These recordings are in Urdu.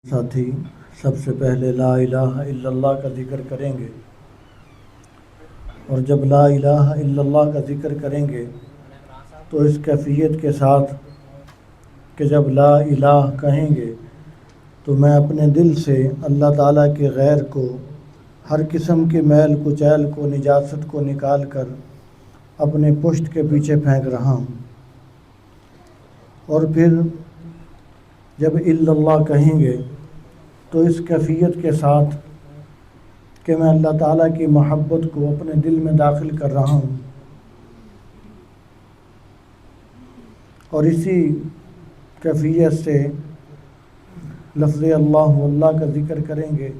ساتھی سب سے پہلے لا الہ الا اللہ کا ذکر کریں گے، اور جب لا الہ الا اللہ کا ذکر کریں گے تو اس کیفیت کے ساتھ کہ جب لا الہ کہیں گے تو میں اپنے دل سے اللہ تعالیٰ کے غیر کو، ہر قسم کے میل کچیل کو، نجاست کو نکال کر اپنے پشت کے پیچھے پھینک رہا ہوں۔ اور پھر جب الا اللہ کہیں گے تو اس کیفیت کے ساتھ کہ میں اللہ تعالیٰ کی محبت کو اپنے دل میں داخل کر رہا ہوں، اور اسی کیفیت سے لفظ اللہ واللہ کا ذکر کریں گے،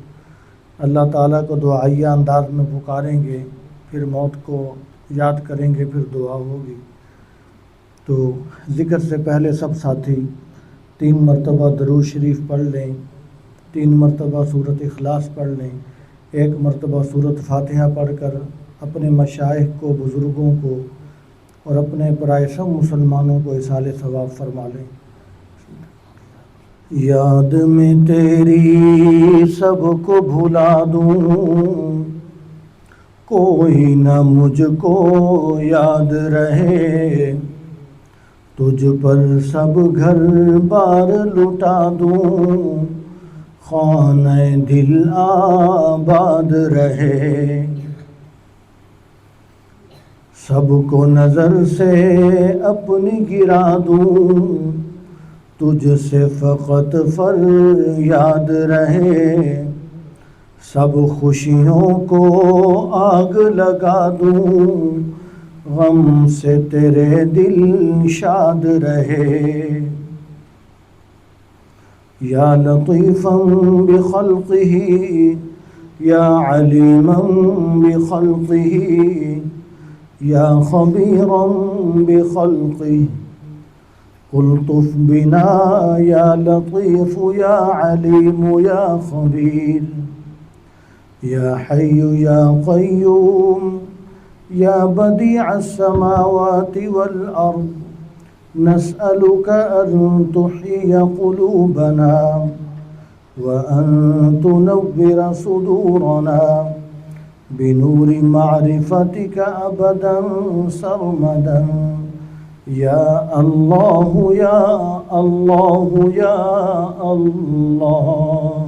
اللہ تعالیٰ کو دعائیہ انداز میں پکاریں گے، پھر موت کو یاد کریں گے، پھر دعا ہوگی۔ تو ذکر سے پہلے سب ساتھی 3 مرتبہ درود شریف پڑھ لیں، 3 مرتبہ سورۃ اخلاص پڑھ لیں، 1 مرتبہ سورۃ فاتحہ پڑھ کر اپنے مشائخ کو، بزرگوں کو اور اپنے پرائے سب مسلمانوں کو ایصال ثواب فرما لیں۔ یاد میں تیری سب کو بھلا دوں، کوئی نہ مجھ کو یاد رہے، تجھ پر سب گھر بار لٹا دوں، خانہ دل آباد رہے، سب کو نظر سے اپنی گرا دوں، تجھ سے فقط فریاد رہے، سب خوشیوں کو آگ لگا دوں، غم سے تیرے دل شاد رہے۔ یا لطیفا بخلقہ یا علیما بخلقہ یا خبیرا بخلقہ، الطف بنا یا لطیف یا علیم یا خبیر، یا حی یا قیوم یا بدیع السماوات والارض، نسألك أن تحيي قلوبنا وأن تنور صدورنا بنور معرفتك أبدا سرمدا، يا الله يا الله يا الله،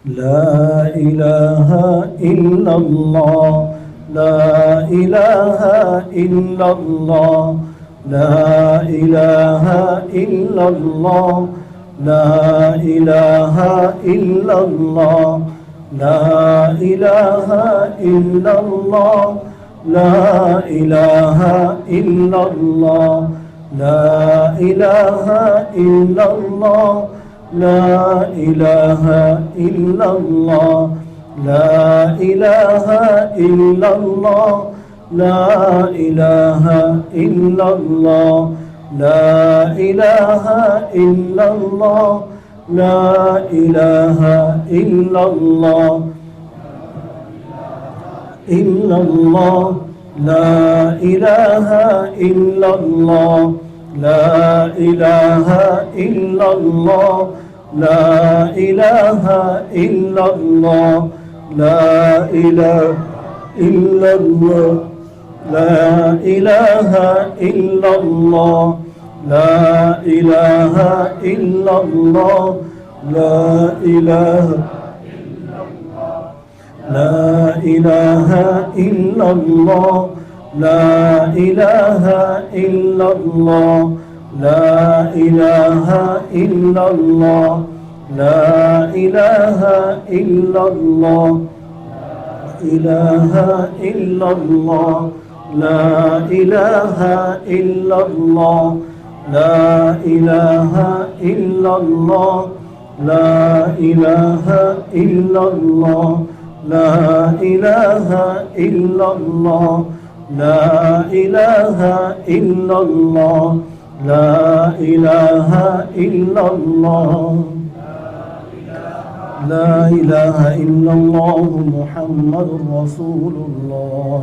لا إله إلا الله، لا إله إلا الله، لا إله إلا الله، لا إله إلا الله، لا إله إلا الله، لا إله إلا الله، لا إله إلا الله، لا إله إلا الله، لا إله إلا الله، لا إله إلا الله، لا إله إلا الله، لا إله إلا الله، إلا الله، لا إله إلا الله، لا إله إلا الله، لا إله إلا الله، لا إله إلا الله، لا إله إلا الله، لا إله إلا الله، لا إله، لا إله إلا الله، لا إله إلا الله، لا إله إلا الله، لا إله إلا الله، إله إلا الله، لا إله إلا الله، لا إله إلا الله، لا إله إلا الله، لا إله إلا الله، لا إله إلا الله، لا إله إلا الله، لا إله إلا الله محمد رسول الله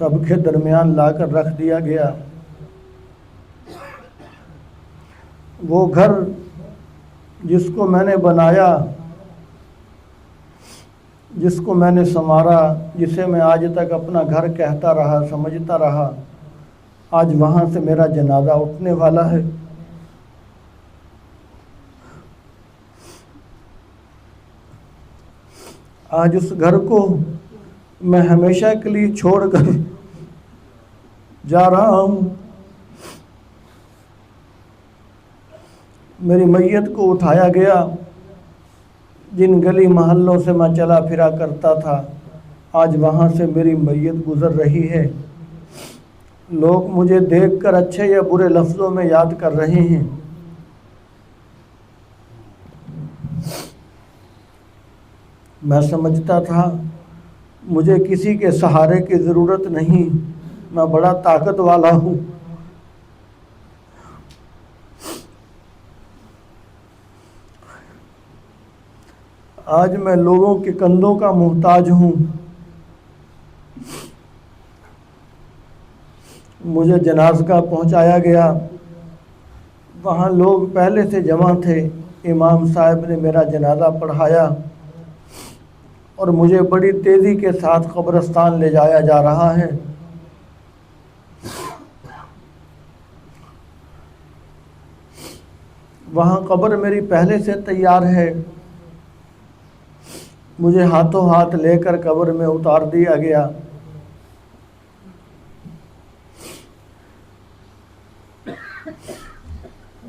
سب کے درمیان لا کر رکھ دیا گیا۔ وہ گھر جس کو میں نے بنایا، جس کو میں نے سنوارا، جسے میں آج تک اپنا گھر کہتا رہا، سمجھتا رہا، آج وہاں سے میرا جنازہ اٹھنے والا ہے۔ آج اس گھر کو میں ہمیشہ کے لیے چھوڑ کر جا رہا ہوں۔ میری میت کو اٹھایا گیا، جن گلی محلوں سے میں چلا پھرا کرتا تھا، آج وہاں سے میری میت گزر رہی ہے۔ لوگ مجھے دیکھ کر اچھے یا برے لفظوں میں یاد کر رہے ہیں۔ میں سمجھتا تھا مجھے کسی کے سہارے کی ضرورت نہیں، میں بڑا طاقت والا ہوں۔ آج میں لوگوں کے کندھوں کا محتاج ہوں۔ مجھے جنازگاہ پہنچایا گیا، وہاں لوگ پہلے سے جمع تھے۔ امام صاحب نے میرا جنازہ پڑھایا اور مجھے بڑی تیزی کے ساتھ قبرستان لے جایا جا رہا ہے۔ وہاں قبر میری پہلے سے تیار ہے۔ مجھے ہاتھوں ہاتھ لے کر قبر میں اتار دیا گیا۔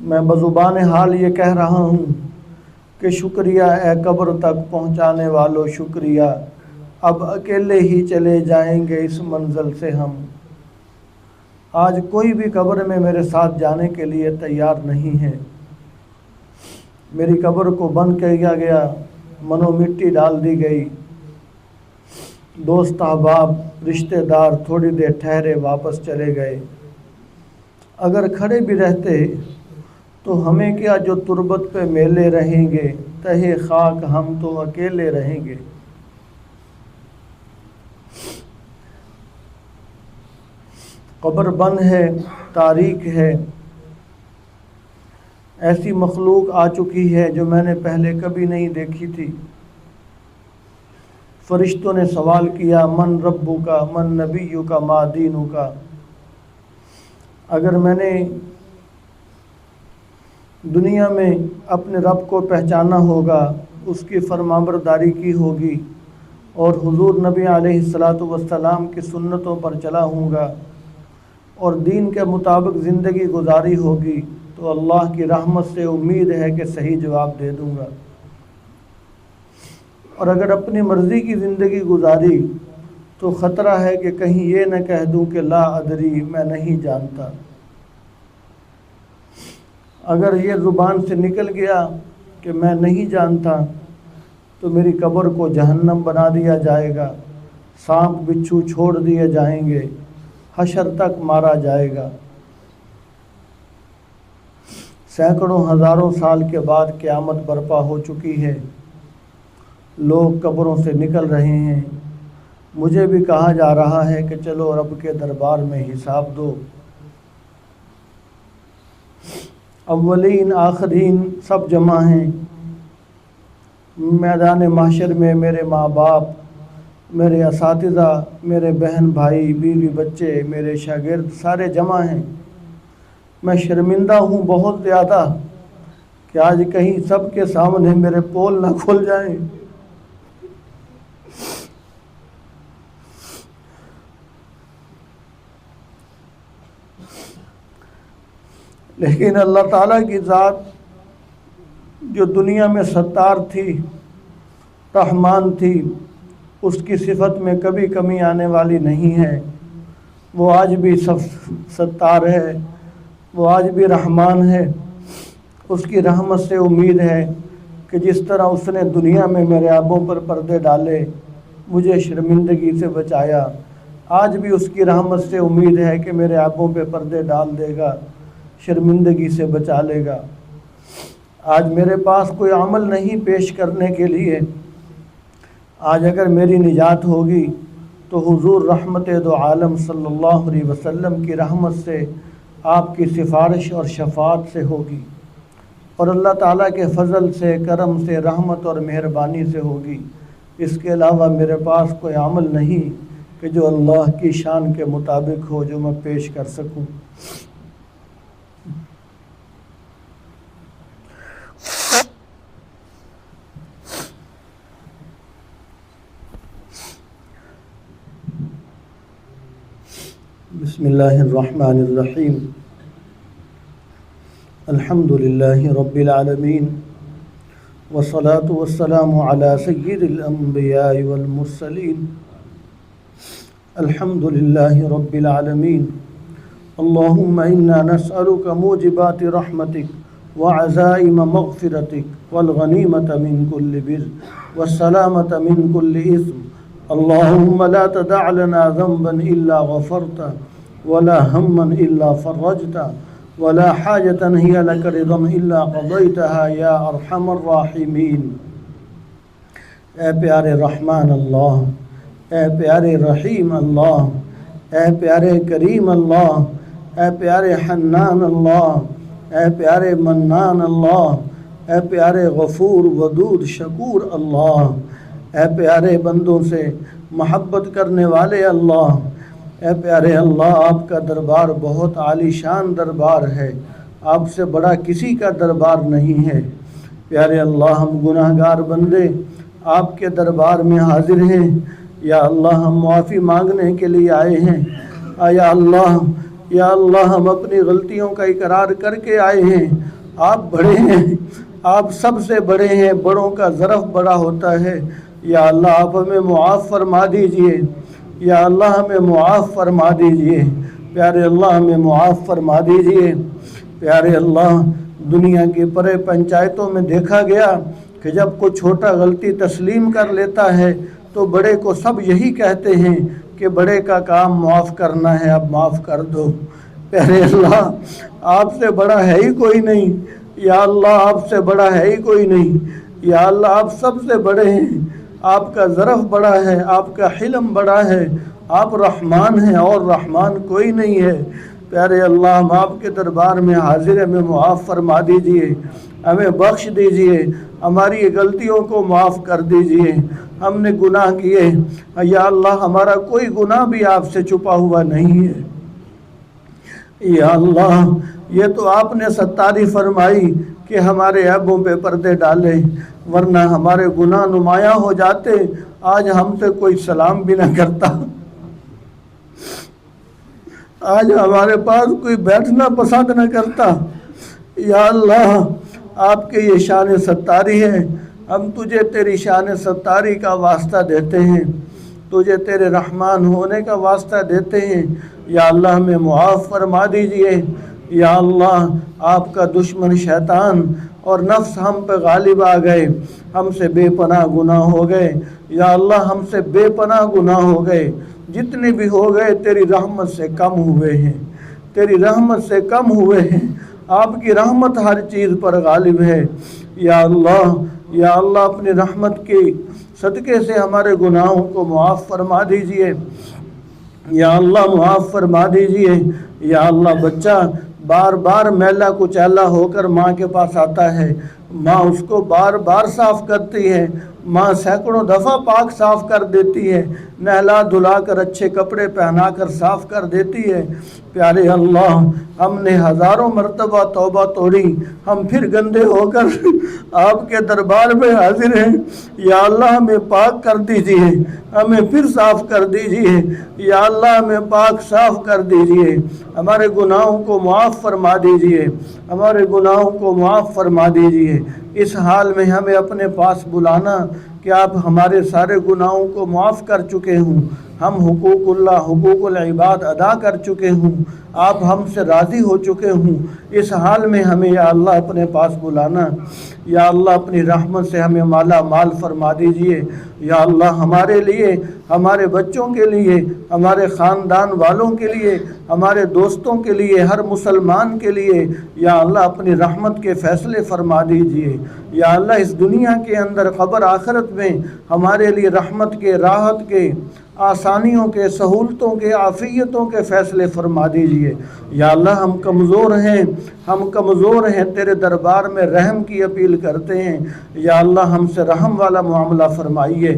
میں بزبان حال یہ کہہ رہا ہوں کہ شکریہ اے قبر تک پہنچانے والوں، شکریہ، اب اکیلے ہی چلے جائیں گے اس منزل سے ہم۔ آج کوئی بھی قبر میں میرے ساتھ جانے کے لیے تیار نہیں ہے۔ میری قبر کو بند کیا گیا، منو مٹی ڈال دی گئی۔ دوست احباب، رشتہ دار تھوڑی دیر ٹھہرے، واپس چلے گئے۔ اگر کھڑے بھی رہتے تو ہمیں کیا، جو تربت پہ میلے رہیں گے، تہے خاک ہم تو اکیلے رہیں گے۔ قبر بند ہے، تاریک ہے۔ ایسی مخلوق آ چکی ہے جو میں نے پہلے کبھی نہیں دیکھی تھی۔ فرشتوں نے سوال کیا، من ربو کا، من نبیو کا، ما دینو کا۔ اگر میں نے دنیا میں اپنے رب کو پہچانا ہوگا، اس کی فرمانبرداری کی ہوگی اور حضور نبی علیہ السلام کی سنتوں پر چلا ہوں گا اور دین کے مطابق زندگی گزاری ہوگی، تو اللہ کی رحمت سے امید ہے کہ صحیح جواب دے دوں گا۔ اور اگر اپنی مرضی کی زندگی گزاری تو خطرہ ہے کہ کہیں یہ نہ کہہ دوں کہ لا ادری، میں نہیں جانتا۔ اگر یہ زبان سے نکل گیا کہ میں نہیں جانتا تو میری قبر کو جہنم بنا دیا جائے گا، سانپ بچھو چھوڑ دیے جائیں گے، حشر تک مارا جائے گا۔ سینکڑوں ہزاروں سال کے بعد قیامت برپا ہو چکی ہے، لوگ قبروں سے نکل رہے ہیں۔ مجھے بھی کہا جا رہا ہے کہ چلو رب کے دربار میں حساب دو۔ اولین آخرین سب جمع ہیں میدان محشر میں۔ میرے ماں باپ، میرے اساتذہ، میرے بہن بھائی، بیوی بچے، میرے شاگرد سارے جمع ہیں۔ میں شرمندہ ہوں بہت زیادہ کہ آج کہیں سب کے سامنے میرے پول نہ کھل جائیں۔ لیکن اللہ تعالیٰ کی ذات جو دنیا میں ستار تھی، رحمان تھی، اس کی صفت میں کبھی کمی آنے والی نہیں ہے۔ وہ آج بھی ستار ہے، وہ آج بھی رحمان ہے۔ اس کی رحمت سے امید ہے کہ جس طرح اس نے دنیا میں میرے آبوں پر پردے ڈالے، مجھے شرمندگی سے بچایا، آج بھی اس کی رحمت سے امید ہے کہ میرے آبوں پہ پردے ڈال دے گا، شرمندگی سے بچا لے گا۔ آج میرے پاس کوئی عمل نہیں پیش کرنے کے لیے۔ آج اگر میری نجات ہوگی تو حضور رحمت دو عالم صلی اللہ علیہ وسلم کی رحمت سے، آپ کی سفارش اور شفاعت سے ہوگی، اور اللہ تعالیٰ کے فضل سے، کرم سے، رحمت اور مہربانی سے ہوگی۔ اس کے علاوہ میرے پاس کوئی عمل نہیں کہ جو اللہ کی شان کے مطابق ہو، جو میں پیش کر سکوں۔ بسم اللہ الرحمن الرحیم۔ الحمد للہ رب العالمین، والصلاة والسلام علی سید الانبیاء والمرسلین۔ الحمد للہ رب العالمین۔ اللہم انا نسألک موجبات رحمتک وعزائم مغفرتک والغنیمۃ من کل بر والسلامۃ من کل اثم۔ اللہم لا تدع لنا ذنبا الا غفرتا ولا ہما الا فرجتا ولا حاجة هي لك رضا الا قضيتها یا ارحم الراحمین۔ اے پیارے رحمان اللہ، اے پیارے رحیم اللہ، اے پیارے کریم اللہ، اے پیارے حنان اللہ، اے پیارے منان اللہ، اے پیارے غفور ودود شکور اللہ، اے پیارے بندوں سے محبت کرنے والے اللہ، اے پیارے اللہ، آپ کا دربار بہت عالی شان دربار ہے، آپ سے بڑا کسی کا دربار نہیں ہے۔ پیارے اللہ، ہم گناہ گار بندے آپ کے دربار میں حاضر ہیں۔ یا اللہ، ہم معافی مانگنے کے لیے آئے ہیں۔ یا اللہ، ہم اپنی غلطیوں کا اقرار کر کے آئے ہیں۔ آپ بڑے ہیں، آپ سب سے بڑے ہیں، بڑوں کا ظرف بڑا ہوتا ہے۔ یا اللہ، آپ ہمیں معاف فرما دیجئے۔ یا اللہ، ہمیں معاف فرما دیجئے۔ پیارے اللہ، ہمیں معاف فرما دیجئے۔ پیارے اللہ، دنیا کی پرے پنچایتوں میں دیکھا گیا کہ جب کوئی چھوٹا غلطی تسلیم کر لیتا ہے تو بڑے کو سب یہی کہتے ہیں کہ بڑے کا کام معاف کرنا ہے، اب معاف کر دو۔ پیارے اللہ، آپ سے بڑا ہے ہی کوئی نہیں۔ یا اللہ، آپ سے بڑا ہے ہی کوئی نہیں۔ یا اللہ، آپ سب سے بڑے ہیں، آپ کا ظرف بڑا ہے، آپ کا حلم بڑا ہے، آپ رحمان ہیں اور رحمان کوئی نہیں ہے۔ پیارے اللہ، ہم آپ کے دربار میں حاضر ہیں، ہمیں معاف فرما دیجئے، ہمیں بخش دیجئے، ہماری غلطیوں کو معاف کر دیجئے۔ ہم نے گناہ کیے، یا اللہ، ہمارا کوئی گناہ بھی آپ سے چھپا ہوا نہیں ہے۔ یا اللہ، یہ تو آپ نے ستاری فرمائی کہ ہمارے عیبوں پہ پردے ڈالے، ورنہ ہمارے گناہ نمایاں ہو جاتے، آج ہم سے کوئی سلام بھی نہ کرتا، آج ہمارے پاس کوئی بیٹھنا پسند نہ کرتا۔ یا اللہ، آپ کے یہ شان ستاری ہے، ہم تجھے تیری شان ستاری کا واسطہ دیتے ہیں، تجھے تیرے رحمان ہونے کا واسطہ دیتے ہیں۔ یا اللہ، ہمیں معاف فرما دیجئے۔ یا اللہ، آپ کا دشمن شیطان اور نفس ہم پہ غالب آ گئے، ہم سے بے پناہ گناہ ہو گئے۔ یا اللہ، ہم سے بے پناہ گناہ ہو گئے، جتنے بھی ہو گئے تیری رحمت سے کم ہوئے ہیں، تیری رحمت سے کم ہوئے ہیں۔ آپ کی رحمت ہر چیز پر غالب ہے۔ یا اللہ، اپنی رحمت کی صدقے سے ہمارے گناہوں کو معاف فرما دیجئے۔ یا اللہ، معاف فرما دیجئے۔ یا اللہ، بچہ بار بار میلا کچیلا ہو کر ماں کے پاس آتا ہے، ماں اس کو بار بار صاف کرتی ہے، ماں سینکڑوں دفعہ پاک صاف کر دیتی ہے، نہلا دھلا کر اچھے کپڑے پہنا کر صاف کر دیتی ہے۔ پیارے اللہ، ہم نے ہزاروں مرتبہ توبہ توڑی، ہم پھر گندے ہو کر آپ کے دربار میں حاضر ہیں۔ یا اللہ، ہمیں پاک کر دیجئے، ہمیں پھر صاف کر دیجئے۔ یا اللہ، ہمیں پاک صاف کر دیجئے، ہمارے گناہوں کو معاف فرما دیجئے، ہمارے گناہوں کو معاف فرما دیجئے۔ اس حال میں ہمیں اپنے پاس بلانا کہ آپ ہمارے سارے گناہوں کو معاف کر چکے ہوں، ہم حقوق اللہ، حقوق العباد ادا کر چکے ہوں، آپ ہم سے راضی ہو چکے ہوں۔ اس حال میں ہمیں یا اللہ اپنے پاس بلانا۔ یا اللہ، اپنی رحمت سے ہمیں مالا مال فرما دیجئے۔ یا اللہ، ہمارے لیے، ہمارے بچوں کے لیے، ہمارے خاندان والوں کے لیے ہمارے دوستوں کے لیے، ہر مسلمان کے لیے یا اللہ اپنی رحمت کے فیصلے فرما دیجئے۔ یا اللہ اس دنیا کے اندر، قبر آخرت میں ہمارے لیے رحمت کے، راحت کے، آسانیوں کے، سہولتوں کے، عافیتوں کے فیصلے فرما دیجئے۔ یا اللہ ہم کمزور ہیں، تیرے دربار میں رحم کی اپیل کرتے ہیں۔ یا اللہ ہم سے رحم والا معاملہ فرمائیے،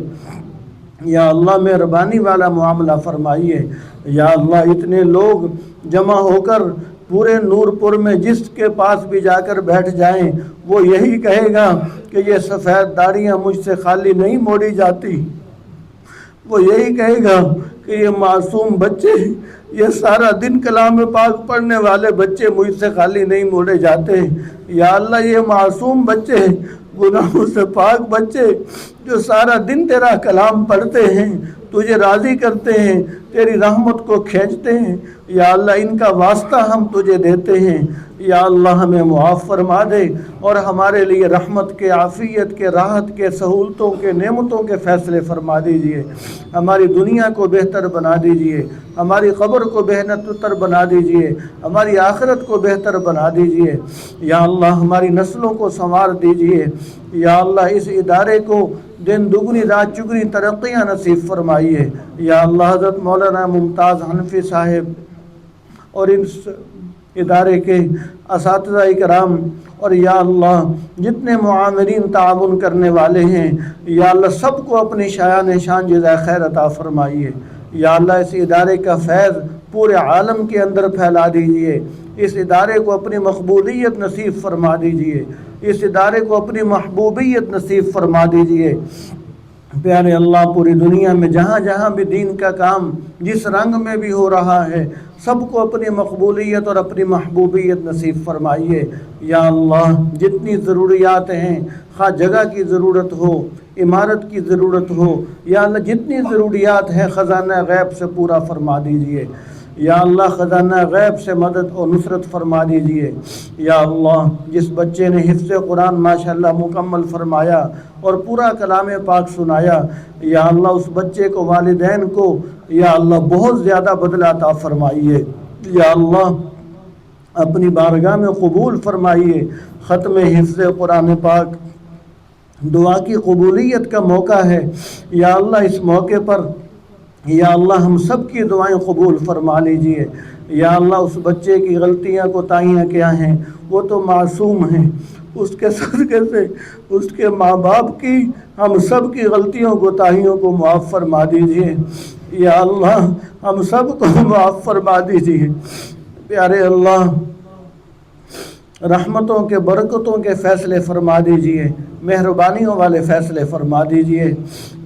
یا اللہ مہربانی والا معاملہ فرمائیے۔ یا اللہ اتنے لوگ جمع ہو کر پورے نور پور میں جس کے پاس بھی جا کر بیٹھ جائیں وہ یہی کہے گا کہ یہ سفید داڑیاں مجھ سے خالی نہیں موڑی جاتی، وہ یہی کہے گا کہ یہ معصوم بچے، یہ سارا دن کلام پاک پڑھنے والے بچے مجھ سے خالی نہیں موڑے جاتے۔ یا اللہ یہ معصوم بچے، گناہوں سے پاک بچے جو سارا دن تیرا کلام پڑھتے ہیں، تجھے راضی کرتے ہیں، تیری رحمت کو کھینچتے ہیں، یا اللہ ان کا واسطہ ہم تجھے دیتے ہیں۔ یا اللہ ہمیں معاف فرما دے اور ہمارے لیے رحمت کے، عافیت کے، راحت کے، سہولتوں کے، نعمتوں کے فیصلے فرما دیجئے۔ ہماری دنیا کو بہتر بنا دیجئے، ہماری قبر کو بہتر بنا دیجئے، ہماری آخرت کو بہتر بنا دیجئے۔ یا اللہ ہماری نسلوں کو سنوار دیجئے۔ یا اللہ اس ادارے کو دن دگنی رات چگنی ترقیاں نصیب فرمائیے۔ یا اللہ حضرت مولانا ممتاز حنفی صاحب اور اس ادارے کے اساتذہ کرام اور یا اللہ جتنے معامرین تعاون کرنے والے ہیں، یا اللہ سب کو اپنی شایان شان جزائے خیر عطا فرمائیے۔ یا اللہ اس ادارے کا فیض پورے عالم کے اندر پھیلا دیجئے، اس ادارے کو اپنی مقبولیت نصیب فرما دیجئے، اس ادارے کو اپنی محبوبیت نصیب فرما دیجئے۔ پیارے اللہ پوری دنیا میں جہاں جہاں بھی دین کا کام جس رنگ میں بھی ہو رہا ہے، سب کو اپنی مقبولیت اور اپنی محبوبیت نصیب فرمائیے۔ یا اللہ جتنی ضروریات ہیں، خواہ جگہ کی ضرورت ہو، عمارت کی ضرورت ہو، یا اللہ جتنی ضروریات ہیں خزانہ غیب سے پورا فرما دیجئے۔ یا اللہ خزانہ غیب سے مدد اور نصرت فرما دیجئے۔ یا اللہ جس بچے نے حفظ قرآن ماشاءاللہ مکمل فرمایا اور پورا کلام پاک سنایا، یا اللہ اس بچے کو، والدین کو یا اللہ بہت زیادہ بدلہ عطا فرمائیے۔ یا اللہ اپنی بارگاہ میں قبول فرمائیے۔ ختم حفظ قرآن پاک دعا کی قبولیت کا موقع ہے، یا اللہ اس موقع پر یا اللہ ہم سب کی دعائیں قبول فرما لیجئے۔ یا اللہ اس بچے کی غلطیاں کوتاہیاں کیا ہیں، وہ تو معصوم ہیں، اس کے صدقے سے اس کے ماں باپ کی، ہم سب کی غلطیوں کوتاہیوں کو معاف فرما دیجئے۔ یا اللہ ہم سب کو معاف فرما دیجئے۔ پیارے اللہ رحمتوں کے، برکتوں کے فیصلے فرما دیجئے، مہربانیوں والے فیصلے فرما دیجئے۔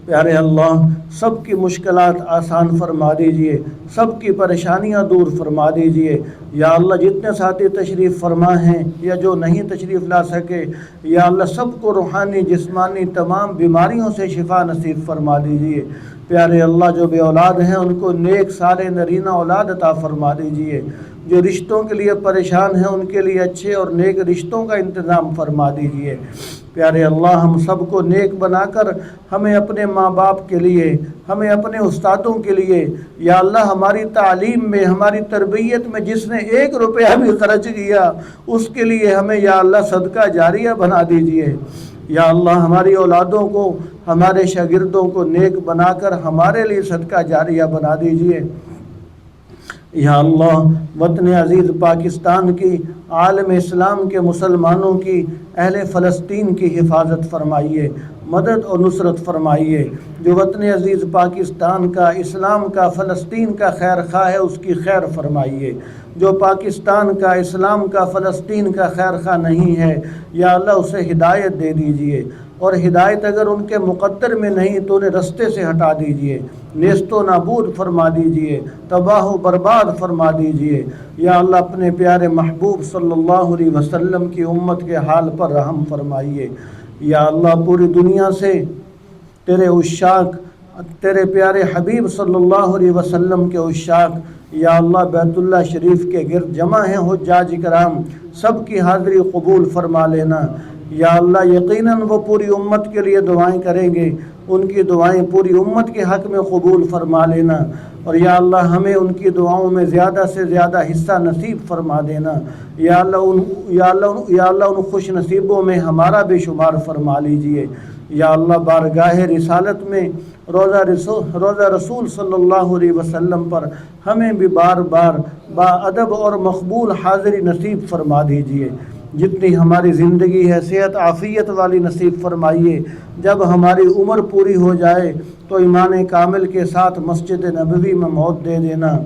پیارے اللہ سب کی مشکلات آسان فرما دیجئے، سب کی پریشانیاں دور فرما دیجئے۔ یا اللہ جتنے ساتھی تشریف فرما ہیں یا جو نہیں تشریف لا سکے، یا اللہ سب کو روحانی جسمانی تمام بیماریوں سے شفا نصیب فرما دیجئے۔ پیارے اللہ جو بے اولاد ہیں ان کو نیک صالح نرینہ اولاد عطا فرما دیجئے، جو رشتوں کے لیے پریشان ہیں ان کے لیے اچھے اور نیک رشتوں کا انتظام فرما دیجئے۔ پیارے اللہ ہم سب کو نیک بنا کر ہمیں اپنے ماں باپ کے لیے، ہمیں اپنے استادوں کے لیے، یا اللہ ہماری تعلیم میں، ہماری تربیت میں جس نے 1 روپیہ بھی خرچ کیا اس کے لیے ہمیں یا اللہ صدقہ جاریہ بنا دیجئے۔ یا اللہ ہماری اولادوں کو، ہمارے شاگردوں کو نیک بنا کر ہمارے لیے صدقہ جاریہ بنا دیجئے۔ یا اللہ وطن عزیز پاکستان کی، عالم اسلام کے مسلمانوں کی، اہل فلسطین کی حفاظت فرمائیے، مدد اور نصرت فرمائیے۔ جو وطن عزیز پاکستان کا، اسلام کا، فلسطین کا خیر خواہ ہے اس کی خیر فرمائیے۔ جو پاکستان کا، اسلام کا، فلسطین کا خیر خواہ نہیں ہے، یا اللہ اسے ہدایت دے دیجئے، اور ہدایت اگر ان کے مقدر میں نہیں تو انہیں رستے سے ہٹا دیجئے، نیست و نابود فرما دیجئے، تباہ و برباد فرما دیجئے۔ یا اللہ اپنے پیارے محبوب صلی اللہ علیہ وسلم کی امت کے حال پر رحم فرمائیے۔ یا اللہ پوری دنیا سے تیرے عشاق، تیرے پیارے حبیب صلی اللہ علیہ وسلم کے عشاق یا اللہ بیت اللہ شریف کے گرد جمع ہیں حجاج کرام، سب کی حاضری قبول فرما لینا۔ یا اللہ یقیناً وہ پوری امت کے لیے دعائیں کریں گے، ان کی دعائیں پوری امت کے حق میں قبول فرما لینا، اور یا اللہ ہمیں ان کی دعاؤں میں زیادہ سے زیادہ حصہ نصیب فرما دینا۔ یا اللہ ان خوش نصیبوں میں ہمارا بھی شمار فرما لیجئے۔ یا اللہ بارگاہ رسالت میں روزہ رسول صلی اللہ علیہ وسلم پر ہمیں بھی بار بار با ادب اور مقبول حاضری نصیب فرما دیجئے۔ جتنی ہماری زندگی ہے صحت عافیت والی نصیب فرمائیے۔ جب ہماری عمر پوری ہو جائے تو ایمان کامل کے ساتھ مسجد نبوی میں موت دے دینا،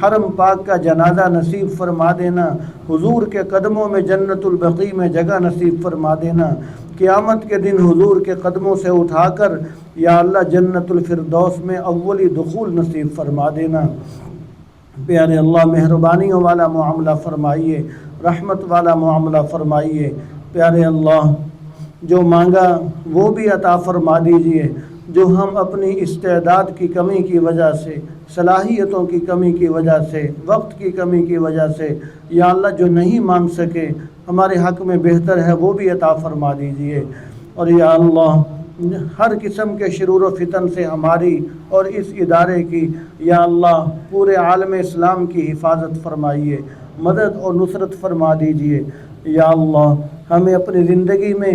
حرم پاک کا جنازہ نصیب فرما دینا، حضور کے قدموں میں جنت البقیع میں جگہ نصیب فرما دینا، قیامت کے دن حضور کے قدموں سے اٹھا کر یا اللہ جنت الفردوس میں اولی دخول نصیب فرما دینا۔ پیارے اللہ مہربانیوں والا معاملہ فرمائیے، رحمت والا معاملہ فرمائیے۔ پیارے اللہ جو مانگا وہ بھی عطا فرما دیجئے، جو ہم اپنی استعداد کی کمی کی وجہ سے، صلاحیتوں کی کمی کی وجہ سے، وقت کی کمی کی وجہ سے یا اللہ جو نہیں مانگ سکے ہمارے حق میں بہتر ہے وہ بھی عطا فرما دیجئے۔ اور یا اللہ ہر قسم کے شرور و فتن سے ہماری اور اس ادارے کی یا اللہ پورے عالم اسلام کی حفاظت فرمائیے، مدد اور نصرت فرما دیجئے۔ یا اللہ ہمیں اپنی زندگی میں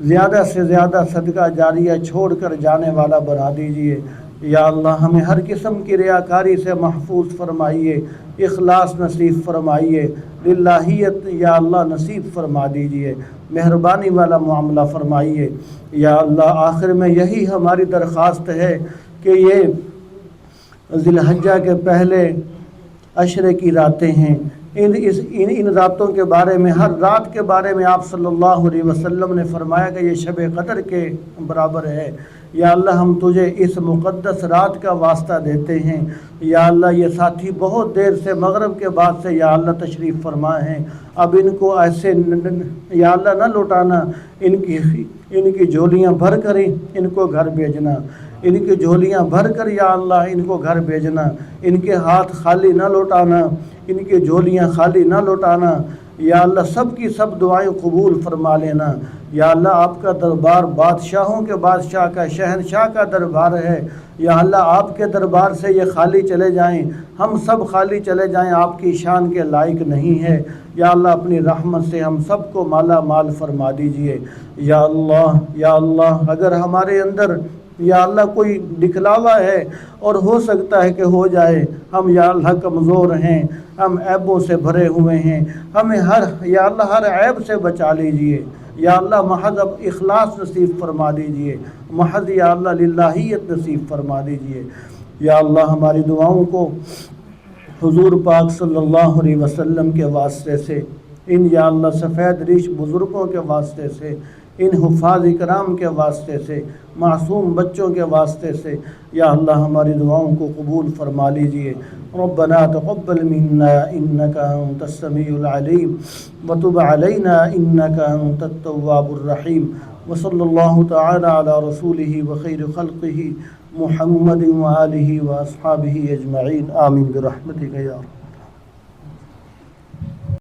زیادہ سے زیادہ صدقہ جاریہ چھوڑ کر جانے والا بنا دیجئے۔ یا اللہ ہمیں ہر قسم کی ریاکاری سے محفوظ فرمائیے، اخلاص نصیب فرمائیے، للہیت یا اللہ نصیب فرما دیجئے، مہربانی والا معاملہ فرمائیے۔ یا اللہ آخر میں یہی ہماری درخواست ہے کہ یہ ذی الحجہ کے پہلے عشرے کی راتیں ہیں، ان راتوں کے بارے میں، ہر رات کے بارے میں آپ صلی اللہ علیہ وسلم نے فرمایا کہ یہ شب قدر کے برابر ہے۔ یا اللہ ہم تجھے اس مقدس رات کا واسطہ دیتے ہیں۔ یا اللہ یہ ساتھی بہت دیر سے مغرب کے بعد سے یا اللہ تشریف فرما ہیں، اب ان کو ایسے یا اللہ نہ لوٹانا، ان کی جھولیاں بھر کر ان کو گھر بھیجنا، ان کی جھولیاں بھر کر یا اللہ ان کو گھر بھیجنا، ان کے ہاتھ خالی نہ لوٹانا، ان کی جھولیاں خالی نہ لوٹانا۔ یا اللہ سب کی سب دعائیں قبول فرما لینا۔ یا اللہ آپ کا دربار بادشاہوں کے بادشاہ کا، شہنشاہ کا دربار ہے۔ یا اللہ آپ کے دربار سے یہ خالی چلے جائیں، ہم سب خالی چلے جائیں، آپ کی شان کے لائق نہیں ہے۔ یا اللہ اپنی رحمت سے ہم سب کو مالا مال فرما دیجئے۔ یا اللہ اگر ہمارے اندر یا اللہ کوئی دکھلاوا ہے اور ہو سکتا ہے کہ ہو جائے، ہم یا اللہ کمزور ہیں، ہم عیبوں سے بھرے ہوئے ہیں، ہمیں یا اللہ ہر عیب سے بچا لیجئے۔ یا اللہ محض اب اخلاص نصیب فرما دیجئے، محض یا اللہ للہیت نصیب فرما دیجئے۔ یا اللہ ہماری دعاؤں کو حضور پاک صلی اللہ علیہ وسلم کے واسطے سے، ان یا اللہ سفید ریش بزرگوں کے واسطے سے، ان حفاظ اکرام کے واسطے سے، معصوم بچوں کے واسطے سے یا اللہ ہماری دعاؤں کو قبول فرما لیجئے۔ ربنا تقبل منا انك انت السميع العليم وتب علينا انك انت التواب الرحيم، وصلى الله تعالى على رسوله وخير خلقه محمد وآله واصحابه اجمعين، آمين برحمتك يا رب۔